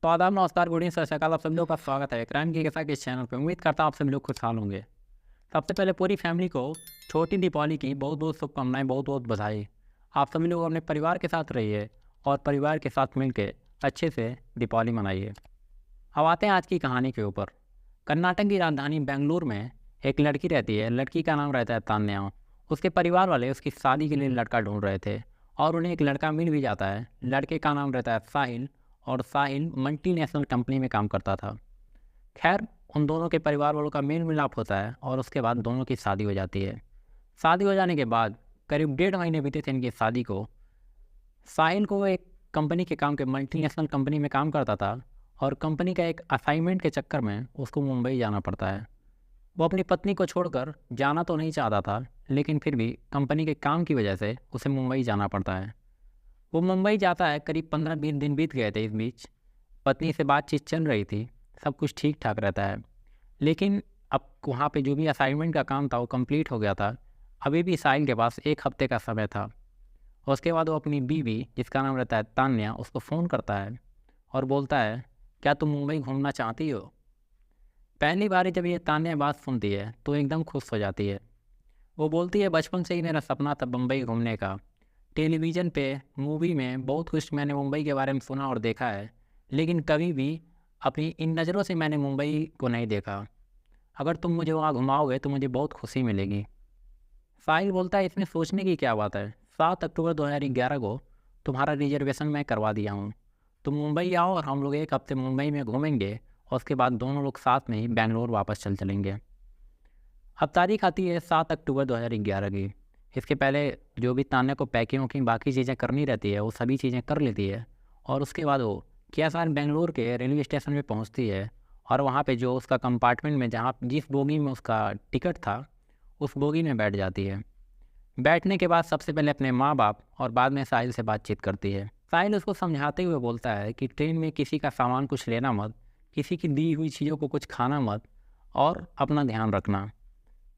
तो आदाब, नमस्कार, गुड इवनिंग, सत श्री अकाल। आप सभी लोग का स्वागत है क्राइम की कैसा के इस चैनल पे। उम्मीद करता हूँ आप सभी लोग खुशहाल होंगे। सबसे पहले पूरी फैमिली को छोटी दीपावली की बहुत बहुत शुभकामनाएं, बहुत बहुत बधाई। आप सभी लोग अपने परिवार के साथ रहिए और परिवार के साथ मिलकर अच्छे से दीपावली मनाइए। अब आते हैं आज की कहानी के ऊपर। कर्नाटक की राजधानी बेंगलुरु में एक लड़की रहती है। लड़की का नाम रहता है तान्या। उसके परिवार वाले उसकी शादी के लिए लड़का ढूंढ रहे थे और उन्हें एक लड़का मिल भी जाता है। लड़के का नाम रहता है साहिल और साहिल मल्टीनेशनल कंपनी में काम करता था। खैर, उन दोनों के परिवार वालों का मेल मिलाप होता है और उसके बाद दोनों की शादी हो जाती है। शादी हो जाने के बाद करीब 1.5 महीने बीते थे इनकी शादी को। साहिल को एक कंपनी के काम के मल्टीनेशनल कंपनी में काम करता था और कंपनी का एक असाइनमेंट के चक्कर में उसको मुंबई जाना पड़ता है। वो अपनी पत्नी को छोड़कर जाना तो नहीं चाहता था, लेकिन फिर भी कंपनी के काम की वजह से उसे मुंबई जाना पड़ता है। वो मुंबई जाता है। करीब 15-20 दिन बीत गए थे। इस बीच पत्नी से बातचीत चल रही थी, सब कुछ ठीक ठाक रहता है। लेकिन अब वहाँ पे जो भी असाइनमेंट का काम था वो कंप्लीट हो गया था। अभी भी साहिल के पास 1 हफ्ते का समय था। उसके बाद वो अपनी बीवी, जिसका नाम रहता है तान्या, उसको फ़ोन करता है और बोलता है, क्या तुम मुंबई घूमना चाहती हो? पहली बार जब ये तान्या बात सुनती है तो एकदम खुश हो जाती है। वो बोलती है, बचपन से ही मेरा सपना था मुंबई घूमने का। टेलीविज़न पे, मूवी में बहुत कुछ मैंने मुंबई के बारे में सुना और देखा है, लेकिन कभी भी अपनी इन नज़रों से मैंने मुंबई को नहीं देखा। अगर तुम मुझे वहाँ घुमाओगे तो मुझे बहुत खुशी मिलेगी। साहिल बोलता है, इसमें सोचने की क्या बात है। 7 अक्टूबर 2011 को तुम्हारा रिजर्वेशन मैं करवा दिया हूँ। तुम मुंबई आओ और हम लोग 1 हफ्ते मुंबई में घूमेंगे और उसके बाद दोनों लोग साथ में ही बेंगलोर वापस चलेंगे। अब तारीख आती है 7 अक्टूबर 2011 की। इसके पहले जो भी तान्या को पैकिंग वैकिंग बाकी चीज़ें करनी रहती है वो सभी चीज़ें कर लेती है और उसके बाद वो KSR बेंगलोर के रेलवे स्टेशन पे पहुंचती है और वहाँ पे जो उसका कंपार्टमेंट में जहाँ जिस बोगी में उसका टिकट था उस बोगी में बैठ जाती है। बैठने के बाद सबसे पहले अपने माँ बाप और बाद में साहिल से बातचीत करती है। साहिल उसको समझाते हुए बोलता है कि ट्रेन में किसी का सामान कुछ लेना मत, किसी की दी हुई चीज़ों को कुछ खाना मत और अपना ध्यान रखना।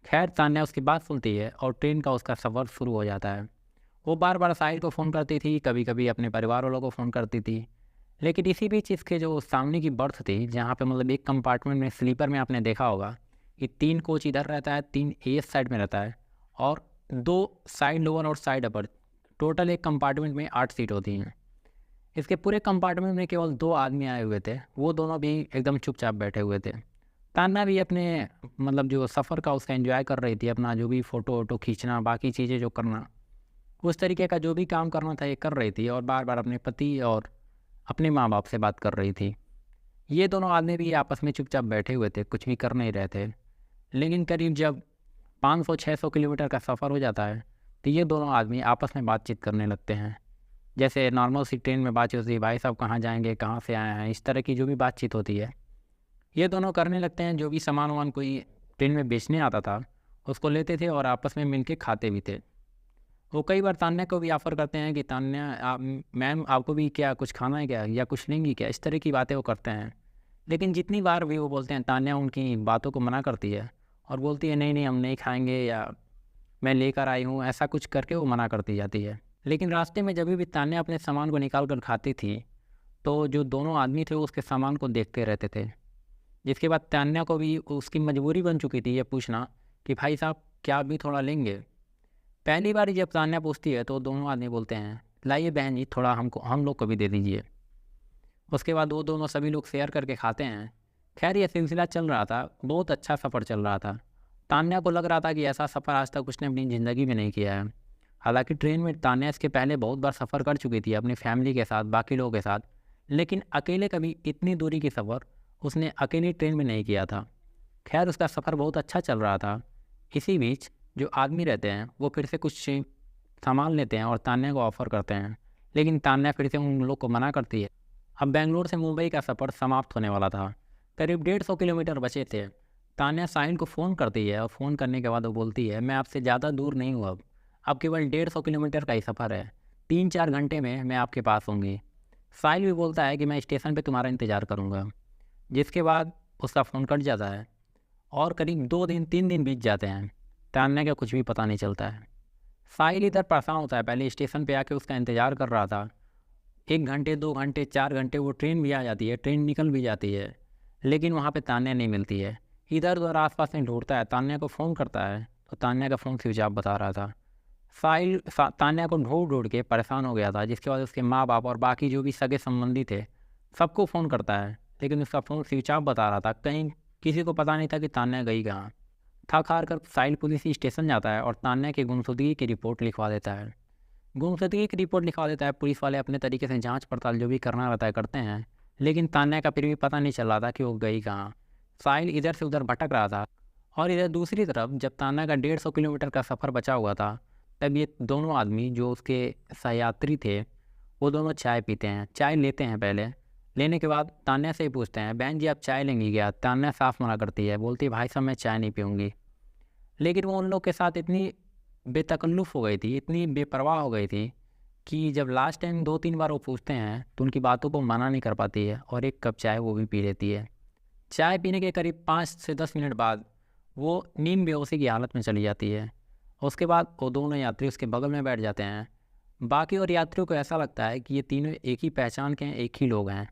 खैर, तान्या उसकी बात सुनती है और ट्रेन का उसका सफ़र शुरू हो जाता है। वो बार बार साहिल को फ़ोन करती थी, कभी कभी अपने परिवार वालों को फ़ोन करती थी। लेकिन इसी बीच इसके जो सामने की बर्थ थी, जहाँ पे मतलब एक कंपार्टमेंट में स्लीपर में आपने देखा होगा कि 3 कोच इधर रहता है, 3 इस साइड में रहता है और 2 साइड लोअर और साइड अपर। टोटल एक कंपार्टमेंट में 8 सीट होती हैं। इसके पूरे कंपार्टमेंट में केवल 2 आदमी आए हुए थे, वो दोनों भी एकदम चुपचाप बैठे हुए थे। तान्या भी अपने मतलब जो सफ़र का उसका एंजॉय कर रही थी, अपना जो भी फ़ोटो वोटो खींचना, बाकी चीज़ें जो करना, उस तरीके का जो भी काम करना था ये कर रही थी और बार बार अपने पति और अपने माँ बाप से बात कर रही थी। ये दोनों आदमी भी आपस में चुपचाप बैठे हुए थे, कुछ भी कर नहीं रहे थे। लेकिन करीब जब 500-600 किलोमीटर का सफ़र हो जाता है तो ये दोनों आदमी आपस में बातचीत करने लगते हैं। जैसे नॉर्मल सी ट्रेन में बातचीत होती है, भाई साहब कहाँ जाएंगे, कहाँ से आए हैं, इस तरह की जो भी बातचीत होती है ये दोनों करने लगते हैं। जो भी सामान वामान कोई ट्रेन में बेचने आता था उसको लेते थे और आपस में मिलके खाते भी थे। वो कई बार तान्या को भी ऑफ़र करते हैं कि तान्या मैम आपको भी क्या कुछ खाना है क्या, या कुछ लेंगी क्या, इस तरह की बातें वो करते हैं। लेकिन जितनी बार भी वो बोलते हैं, तान्या उनकी बातों को मना करती है और बोलती है, नहीं नहीं हम नहीं खाएंगे, या मैं लेकर आई हूँ, ऐसा कुछ करके वो मना करती जाती है। लेकिन रास्ते में जब भी तान्या अपने सामान को निकाल कर खाती थी तो जो दोनों आदमी थे वो उसके सामान को देखते रहते थे। जिसके बाद तान्या को भी उसकी मजबूरी बन चुकी थी ये पूछना कि भाई साहब क्या आप भी थोड़ा लेंगे। पहली बार जब तान्या पूछती है तो दोनों आदमी बोलते हैं, लाइए बहन जी थोड़ा हमको, हम लोग को भी दे दीजिए। उसके बाद वो दोनों सभी लोग शेयर करके खाते हैं। खैर, ये सिलसिला चल रहा था, बहुत अच्छा सफ़र चल रहा था। तान्या को लग रहा था कि ऐसा सफ़र आज तक उसने अपनी ज़िंदगी में नहीं किया है। हालांकि ट्रेन में तान्या इसके पहले बहुत बार सफ़र कर चुकी थी अपनी फैमिली के साथ, बाकी लोगों के साथ, लेकिन अकेले कभी इतनी दूरी की सफ़र उसने अकेली ट्रेन में नहीं किया था। खैर, उसका सफ़र बहुत अच्छा चल रहा था। इसी बीच जो आदमी रहते हैं वो फिर से कुछ सामान लेते हैं और तान्या को ऑफ़र करते हैं, लेकिन तान्या फिर से उन लोग को मना करती है। अब बेंगलोर से मुंबई का सफ़र समाप्त होने वाला था। करीब 150 किलोमीटर बचे थे। तान्या साहिल को फ़ोन करती है और फ़ोन करने के बाद वो बोलती है, मैं आपसे ज़्यादा दूर नहीं हूँ, अब केवल 150 किलोमीटर का ही सफ़र है, 3-4 घंटे में मैं आपके पास होंगी। साहिल भी बोलता है कि मैं स्टेशन पे तुम्हारा इंतज़ार करूँगा। जिसके बाद उसका फ़ोन कट जाता है और करीब 2-3 दिन बीत जाते हैं। तान्या का कुछ भी पता नहीं चलता है। साहिल इधर परेशान होता है, पहले स्टेशन पे आके उसका इंतज़ार कर रहा था। 1 घंटे 2 घंटे 4 घंटे वो ट्रेन भी आ जाती है, ट्रेन निकल भी जाती है, लेकिन वहाँ पे तान्या नहीं मिलती है। इधर उधर आसपास में ढूंढता है, तान्या को फ़ोन करता है तो तान्या का फ़ोन स्विच ऑफ बता रहा था। तान्या को ढूंढ ढूंढ के परेशान हो गया था, जिसके बाद उसके माँ बाप और बाकी जो भी सगे संबंधी थे सबको फ़ोन करता है, लेकिन उसका फ़ोन स्विच ऑफ बता रहा था। कहीं किसी को पता नहीं था कि तान्या गई कहाँ। थक हार कर साहिल पुलिस स्टेशन जाता है और तान्या की गुमशुदगी की रिपोर्ट लिखवा देता है। गुमशुदगी की रिपोर्ट लिखवा देता है। पुलिस वाले अपने तरीके से जांच पड़ताल जो भी करना रहता है करते हैं, लेकिन तान्या का फिर भी पता नहीं चल रहा था कि वो गई कहाँ। साहिल इधर से उधर भटक रहा था और इधर दूसरी तरफ जब तान्या का 150 किलोमीटर का सफ़र बचा हुआ था, तब ये दोनों आदमी जो उसके सहयात्री थे वो दोनों चाय पीते हैं। चाय लेते हैं, पहले लेने के बाद तान्या से ही पूछते हैं, बहन जी आप चाय लेंगी क्या? तान्या साफ मना करती है, बोलती है भाई साहब मैं चाय नहीं पीऊँगी। लेकिन वो उन लोग के साथ इतनी बेतकल्लुफ़ हो गई थी, इतनी बेपरवाह हो गई थी कि जब लास्ट टाइम 2-3 बार वो पूछते हैं तो उनकी बातों को मना नहीं कर पाती है और 1 कप चाय वो भी पी लेती है। चाय पीने के करीब 5 से 10 मिनट बाद वो नींद बेहोशी की हालत में चली जाती है। उसके बाद वो दोनों यात्री उसके बगल में बैठ जाते हैं। बाकी और यात्रियों को ऐसा लगता है कि ये तीनों एक ही पहचान के हैं, एक ही लोग हैं।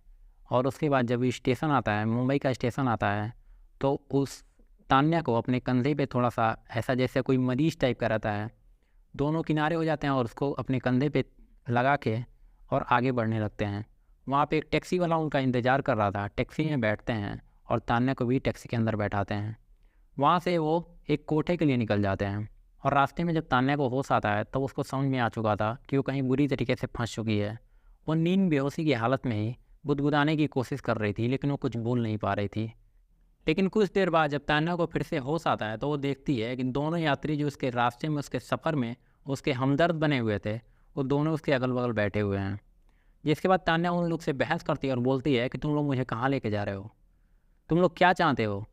और उसके बाद जब स्टेशन आता है, मुंबई का स्टेशन आता है, तो उस तान्या को अपने कंधे पे थोड़ा सा ऐसा जैसे कोई मरीज़ टाइप का रहता है, दोनों किनारे हो जाते हैं और उसको अपने कंधे पे लगा के और आगे बढ़ने लगते हैं। वहाँ पे एक टैक्सी वाला उनका इंतज़ार कर रहा था। टैक्सी में बैठते हैं और तान्या को भी टैक्सी के अंदर बैठाते हैं। वहाँ से वो एक कोठे के लिए निकल जाते हैं और रास्ते में जब तान्या को होश आता है तब उसको समझ में आ चुका था कि वो कहीं बुरी तरीके से फंस चुकी है। वो नींद बेहोशी की हालत में ही गुदगुदाने की कोशिश कर रही थी, लेकिन वो कुछ बोल नहीं पा रही थी। लेकिन कुछ देर बाद जब तान्या को फिर से होश आता है तो वो देखती है कि दोनों यात्री जो उसके रास्ते में, उसके सफ़र में उसके हमदर्द बने हुए थे, वो दोनों उसके अगल बगल बैठे हुए हैं। जिसके बाद तान्या उन लोग से बहस करती है और बोलती है कि तुम लोग मुझे कहाँ लेके जा रहे हो, तुम लोग क्या चाहते हो?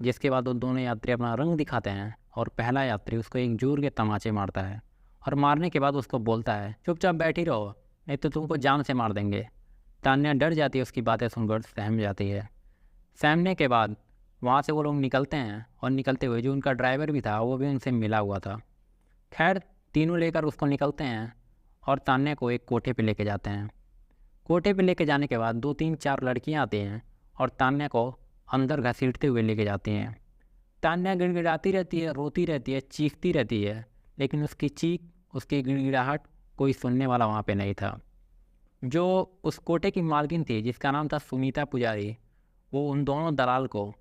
जिसके बाद वो दोनों यात्री अपना रंग दिखाते हैं और पहला यात्री उसको एक जोर के तमाचे मारता है और मारने के बाद उसको बोलता है चुपचाप बैठी रहो, नहीं तो तुमको जान से मार देंगे। तान्या डर जाती है, उसकी बातें सुनकर सहम जाती है। सहमने के बाद वहाँ से वो लोग निकलते हैं और निकलते हुए जो उनका ड्राइवर भी था वो भी उनसे मिला हुआ था। खैर तीनों लेकर उसको निकलते हैं और तान्या को एक कोठे पे लेके जाते हैं। कोठे पे लेके जाने के बाद 2-3-4 लड़कियाँ आती हैं और तान्या को अंदर घसीटते हुए लेके जाती हैं। तान्या गिड़गिड़ाती रहती है, रोती रहती है, चीखती रहती है, लेकिन उसकी चीख, उसकी गिड़गिड़ाहट कोई सुनने वाला वहाँ पे नहीं था। जो उस कोठे की मालकिन थी जिसका नाम था सुनीता पुजारी, वो उन दोनों दलाल को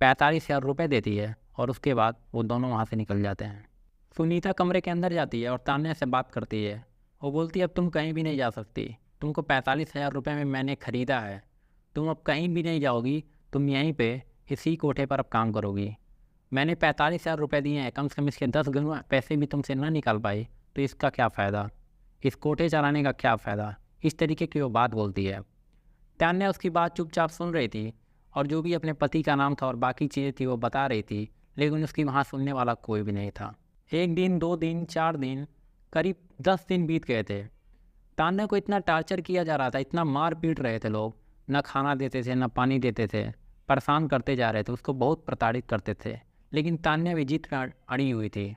45,000 रुपये देती है और उसके बाद वो दोनों वहाँ से निकल जाते हैं। सुनीता कमरे के अंदर जाती है और तान्या से बात करती है। वो बोलती है अब तुम कहीं भी नहीं जा सकती, तुमको 45,000 रुपये में मैंने ख़रीदा है, तुम अब कहीं भी नहीं जाओगी, तुम यहीं पे इसी कोठे पर अब काम करोगी। मैंने 45,000 रुपये दिए हैं, कम से कम इसके 10 गुना पैसे भी तुमसे ना निकाल पाई तो इसका क्या फ़ायदा, इस कोठे चलाने का क्या फ़ायदा? इस तरीके की वो बात बोलती है। तान्या उसकी बात चुपचाप सुन रही थी और जो भी अपने पति का नाम था और बाकी चीज़ें थी वो बता रही थी, लेकिन उसकी वहाँ सुनने वाला कोई भी नहीं था। 1 दिन 2 दिन 4 दिन करीब 10 दिन बीत गए थे। तान्या को इतना टार्चर किया जा रहा था, इतना मार पीट रहे थे लोग, न खाना देते थे, न पानी देते थे, परेशान करते जा रहे थे, उसको बहुत प्रताड़ित करते थे। लेकिन तान्या भी जीत में अड़ी हुई थी।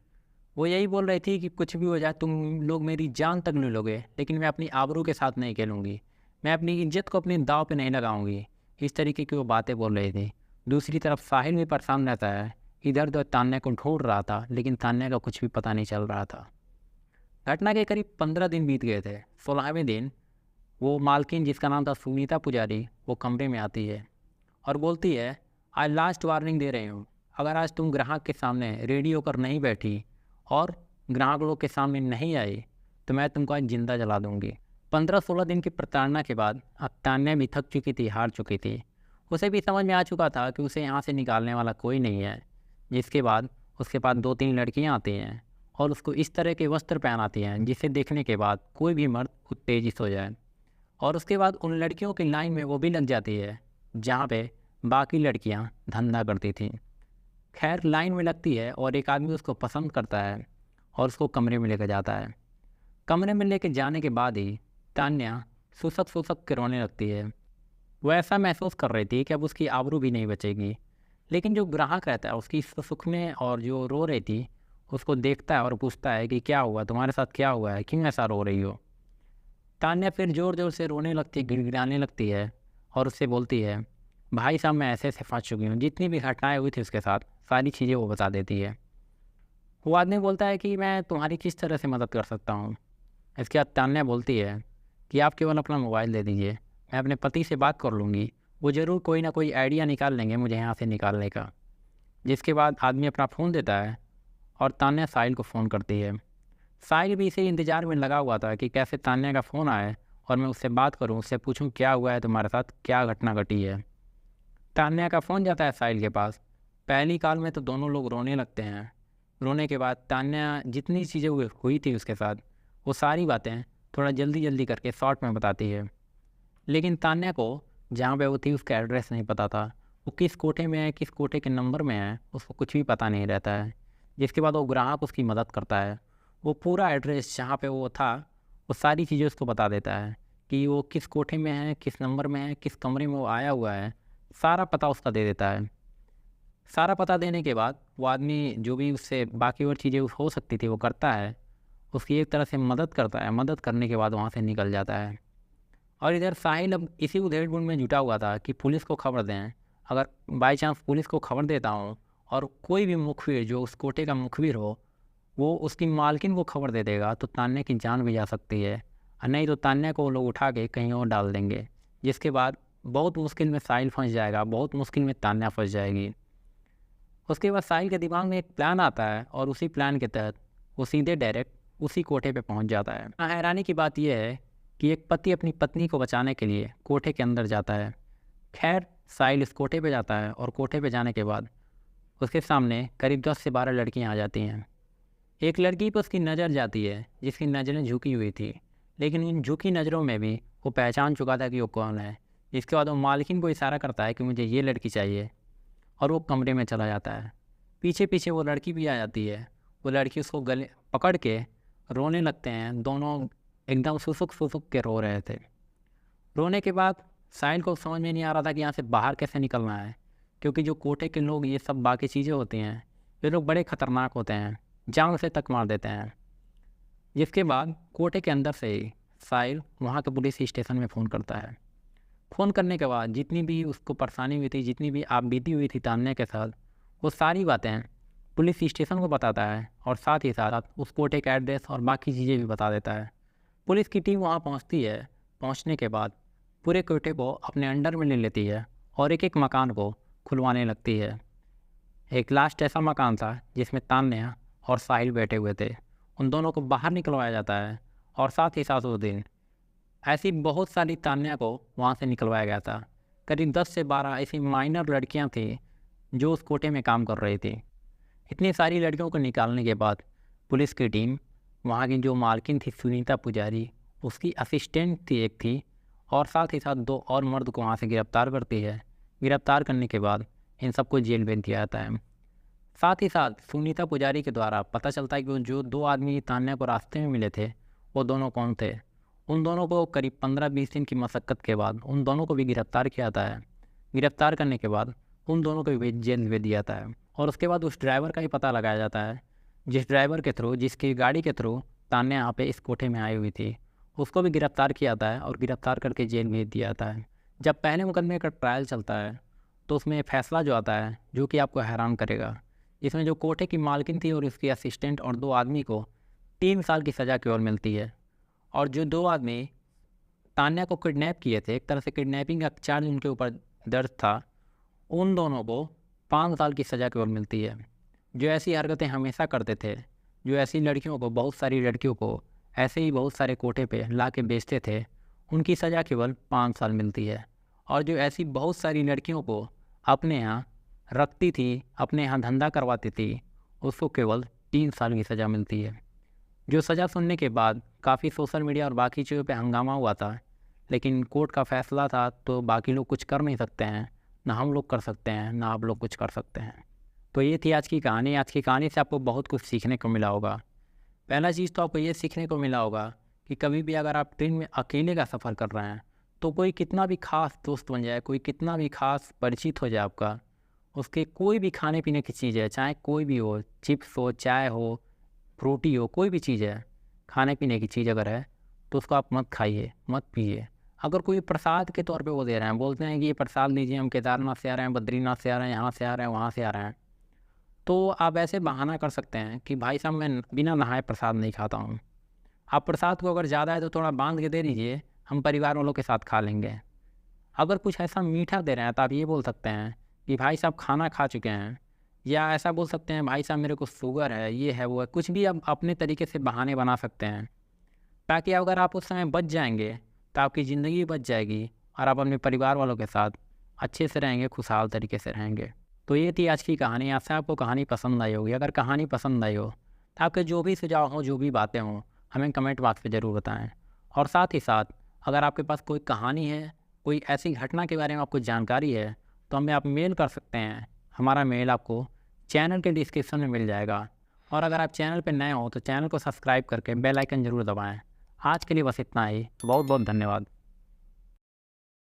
वो यही बोल रही थी कि कुछ भी हो जाए तुम लोग मेरी जान तक ले लोगे, लेकिन मैं अपनी आबरू के साथ नहीं खेलूँगी, मैं अपनी इज्जत को अपने दांव पे नहीं लगाऊंगी। इस तरीके की वो बातें बोल रही थी। दूसरी तरफ साहिल भी परेशान रहता है, इधर उधर तान्या को ढूंढ रहा था, लेकिन तान्या का कुछ भी पता नहीं चल रहा था। घटना के करीब 15 दिन बीत गए थे। 16वें दिन वो मालकिन जिसका नाम था सुनीता पुजारी, वो कमरे में आती है और बोलती है आज लास्ट वार्निंग दे रही हूँ, अगर आज तुम ग्राहक के सामने रेडी होकर नहीं बैठी और ग्राहक लोग के सामने नहीं आई तो मैं तुमको आज जिंदा जला दूंगी। 15-16 दिन की प्रताड़ना के बाद अब तान्या भी थक चुकी थी, हार चुकी थी। उसे भी समझ में आ चुका था कि उसे यहाँ से निकालने वाला कोई नहीं है। जिसके बाद उसके पास 2-3 लड़कियाँ आती हैं और उसको इस तरह के वस्त्र पहनाती हैं जिसे देखने के बाद कोई भी मर्द उत्तेजित हो जाए। और उसके बाद उन लड़कियों की लाइन में वो भी लग जाती है जहाँ पे बाकी लड़कियाँ धंधा करती थीं। खैर लाइन में लगती है और एक आदमी उसको पसंद करता है और उसको कमरे में लेकर जाता है। कमरे में लेकर जाने के बाद ही तान्या सुसक के रोने लगती है। वो ऐसा महसूस कर रही थी कि अब उसकी आबरू भी नहीं बचेगी। लेकिन जो ग्राहक रहता है उसकी सुख में और जो रो रही थी उसको देखता है और पूछता है कि क्या हुआ, तुम्हारे साथ क्या हुआ है, क्यों ऐसा रो रही हो? तान्या फिर ज़ोर ज़ोर से रोने लगती है, गिड़गिड़ाने लगती है और उससे बोलती है, भाई साहब मैं ऐसे ऐसे फंस चुकी हूँ। जितनी भी घटनाएं हुई थी उसके साथ सारी चीज़ें वो बता देती है। वो आदमी बोलता है कि मैं तुम्हारी किस तरह से मदद कर सकता हूँ। इसके बाद तान्या बोलती है कि आप केवल अपना मोबाइल दे दीजिए, मैं अपने पति से बात कर लूँगी, वो ज़रूर कोई ना कोई आइडिया निकाल लेंगे मुझे यहाँ से निकालने का। जिसके बाद आदमी अपना फ़ोन देता है और तान्या साहिल को फ़ोन करती है। साहिल भी इसी इंतज़ार में लगा हुआ था कि कैसे तान्या का फ़ोन आए और मैं उससे बात करूं, उससे पूछूं क्या हुआ है तुम्हारे साथ, क्या घटना घटी है। तान्या का फ़ोन जाता है साहिल के पास। पहली कॉल में तो दोनों लोग रोने लगते हैं। रोने के बाद तान्या जितनी चीज़ें हुई थी उसके साथ वो सारी बातें थोड़ा जल्दी जल्दी करके शॉर्ट में बताती है। लेकिन तान्या को जहाँ पे वो थी उसका एड्रेस नहीं पता था, वो किस कोठे में है, किस कोठे के नंबर में है, उसको कुछ भी पता नहीं रहता है। जिसके बाद वो ग्राहक उसकी मदद करता है। वो पूरा एड्रेस जहाँ पे वो था वो सारी चीज़ें उसको बता देता है कि वो किस कोठे में है, किस नंबर में है, किस कमरे में वो आया हुआ है, सारा पता उसका दे देता है। सारा पता देने के बाद वो आदमी जो भी उससे बाकी और चीज़ें हो सकती थी वो करता है, उसकी एक तरह से मदद करता है। मदद करने के बाद वहाँ से निकल जाता है। और इधर साहिल अब इसी उधेड़-बुन में जुटा हुआ था कि पुलिस को खबर दें। अगर बाई चांस पुलिस को खबर देता हूँ और कोई भी मुखबिर जो उस कोठे का मुखबिर हो, वो उसकी मालकिन को खबर दे देगा तो तान्या की जान भी जा सकती है, और नहीं तो तान्या को वो लोग उठा के कहीं और डाल देंगे। जिसके बाद बहुत मुश्किल में साहिल फंस जाएगा, बहुत मुश्किल में तान्या फंस जाएगी। उसके बाद साहिल के दिमाग में एक प्लान आता है और उसी प्लान के तहत वो सीधे डायरेक्ट उसी कोठे पे पहुंच जाता है। हैरानी की बात यह है कि एक पति अपनी पत्नी को बचाने के लिए कोठे के अंदर जाता है। खैर साहिल इस कोठे पे जाता है और कोठे पे जाने के बाद उसके सामने करीब 10 से 12 लड़कियां आ जाती हैं। एक लड़की पर उसकी नज़र जाती है जिसकी नज़रें झुकी हुई थी, लेकिन उन झुकी नज़रों में भी वो पहचान चुका था कि वो कौन है। जिसके बाद वो मालकिन को इशारा करता है कि मुझे ये लड़की चाहिए और वो कमरे में चला जाता है। पीछे पीछे वो लड़की भी आ जाती है। वो लड़की उसको गले पकड़ के रोने लगते हैं। दोनों एकदम सुसुक सुसुक के रो रहे थे। रोने के बाद साहिल को समझ में नहीं आ रहा था कि यहाँ से बाहर कैसे निकलना है, क्योंकि जो कोठे के लोग ये सब बाकी चीज़ें होती हैं ये लोग बड़े ख़तरनाक होते हैं, जान से तक मार देते हैं। जिसके बाद कोठे के अंदर से ही साहिल वहाँ के पुलिस स्टेशन में फ़ोन करता है। फ़ोन करने के बाद जितनी भी उसको परेशानी हुई थी, जितनी भी आप बीती हुई थी तान्या के साथ, वो सारी बातें पुलिस स्टेशन को बताता है और साथ ही साथ उस कोठे का एड्रेस और बाकी चीज़ें भी बता देता है। पुलिस की टीम वहाँ पहुँचती है। पहुँचने के बाद पूरे कोठे को अपने अंडर में ले लेती है और एक एक मकान को खुलवाने लगती है। एक लास्ट ऐसा मकान था जिसमें तान्या और साहिल बैठे हुए थे। उन दोनों को बाहर निकलवाया जाता है और साथ ही साथ उस दिन ऐसी बहुत सारी तान्या को वहाँ से निकलवाया गया था। करीब 10 से 12 ऐसी माइनर लड़कियाँ थी जो उस कोठे में काम कर रही थी। इतनी सारी लड़कियों को निकालने के बाद पुलिस की टीम वहाँ की जो मालकिन थी सुनीता पुजारी, उसकी असिस्टेंट थी एक थी, और साथ ही साथ 2 और मर्द को वहाँ से गिरफ्तार करती है। गिरफ्तार करने के बाद इन सबको जेल भेज दिया जाता है। साथ ही साथ सुनीता पुजारी के द्वारा पता चलता है कि वो जो 2 आदमी तान्या को रास्ते में मिले थे वो दोनों कौन थे। उन दोनों को करीब 15-20 दिन की मशक्क़त के बाद उन दोनों को भी गिरफ्तार किया जाता है। गिरफ्तार करने के बाद उन दोनों को भी जेल भेज दिया जाता है और उसके बाद उस ड्राइवर का ही पता लगाया जाता है, जिस ड्राइवर के थ्रू, जिसकी गाड़ी के थ्रू तान्या यहाँ पे इस कोठे में आई हुई थी। उसको भी गिरफ्तार किया जाता है और गिरफ्तार करके जेल भेज दिया जाता है। जब पहले मुकदमे का ट्रायल चलता है तो उसमें फैसला जो आता है जो कि आपको हैरान करेगा, इसमें जो कोठे की मालकिन थी और उसकी असिस्टेंट और 2 आदमी को 3 साल की सज़ा केवल मिलती है, और जो 2 आदमी तान्या को किडनैप किए थे, एक तरह से किडनैपिंग का चार्ज उनके ऊपर दर्ज था, उन दोनों को 5 साल की सज़ा केवल मिलती है। जो ऐसी हरकतें हमेशा करते थे, जो ऐसी लड़कियों को, बहुत सारी लड़कियों को ऐसे ही बहुत सारे कोठे पे ला के बेचते थे, उनकी सज़ा केवल 5 साल मिलती है। और जो ऐसी बहुत सारी लड़कियों को अपने यहाँ रखती थी, अपने यहाँ धंधा करवाती थी, उसको केवल 3 साल की सज़ा मिलती है। जो सज़ा सुनने के बाद काफ़ी सोशल मीडिया और बाकी चीज़ों पे हंगामा हुआ था, लेकिन कोर्ट का फैसला था तो बाकी लोग कुछ कर नहीं सकते हैं, ना हम लोग कर सकते हैं, ना आप लोग कुछ कर सकते हैं। तो ये थी आज की कहानी। आज की कहानी से आपको बहुत कुछ सीखने को मिला होगा। पहला चीज़ तो आपको ये सीखने को मिला होगा कि कभी भी अगर आप ट्रेन में अकेले का सफ़र कर रहे हैं तो कोई कितना भी ख़ास दोस्त बन जाए, कोई कितना भी ख़ास परिचित हो जाए आपका, उसके कोई भी खाने पीने की चीज़ है, चाहे कोई भी हो, चिप्स हो, चाय हो, फ्रूटी हो, कोई भी चीज़ है, खाने पीने की चीज़ अगर है, तो उसको आप मत खाइए, मत पिए। अगर कोई प्रसाद के तौर पे वो दे रहे हैं, बोलते हैं कि ये प्रसाद लीजिए, हम केदारनाथ से आ रहे हैं, बद्रीनाथ से आ रहे हैं, यहाँ से आ रहे हैं, वहाँ से आ रहे हैं, तो आप ऐसे बहाना कर सकते हैं कि भाई साहब मैं बिना नहाए प्रसाद नहीं खाता हूँ। आप प्रसाद को अगर ज़्यादा है तो थोड़ा बांध के दे दीजिए, हम परिवार वालों के साथ खा लेंगे। अगर कुछ ऐसा मीठा दे रहे हैं तो आप ये बोल सकते हैं कि भाई साहब खाना खा चुके हैं, या ऐसा बोल सकते हैं भाई साहब मेरे को शुगर है, ये है वो है, कुछ भी आप अपने तरीके से बहाने बना सकते हैं, ताकि अगर आप उस समय बच जाएंगे तो आपकी ज़िंदगी बच जाएगी और आप अपने परिवार वालों के साथ अच्छे से रहेंगे, खुशहाल तरीके से रहेंगे। तो ये थी आज की कहानी। आशा है आपको कहानी पसंद आई होगी। अगर कहानी पसंद आई हो तो आपके जो भी सुझाव हों, जो भी बातें हों, हमें कमेंट बॉक्स पे ज़रूर बताएं। और साथ ही साथ अगर आपके पास कोई कहानी है, कोई ऐसी घटना के बारे में आपको जानकारी है, तो हमें आप मेल कर सकते हैं। हमारा मेल आपको चैनल के डिस्क्रिप्शन में मिल जाएगा। और अगर आप चैनल पर नए हो तो चैनल को सब्सक्राइब करके बेल आइकन ज़रूर दबाएँ। आज के लिए बस इतना ही। बहुत बहुत धन्यवाद।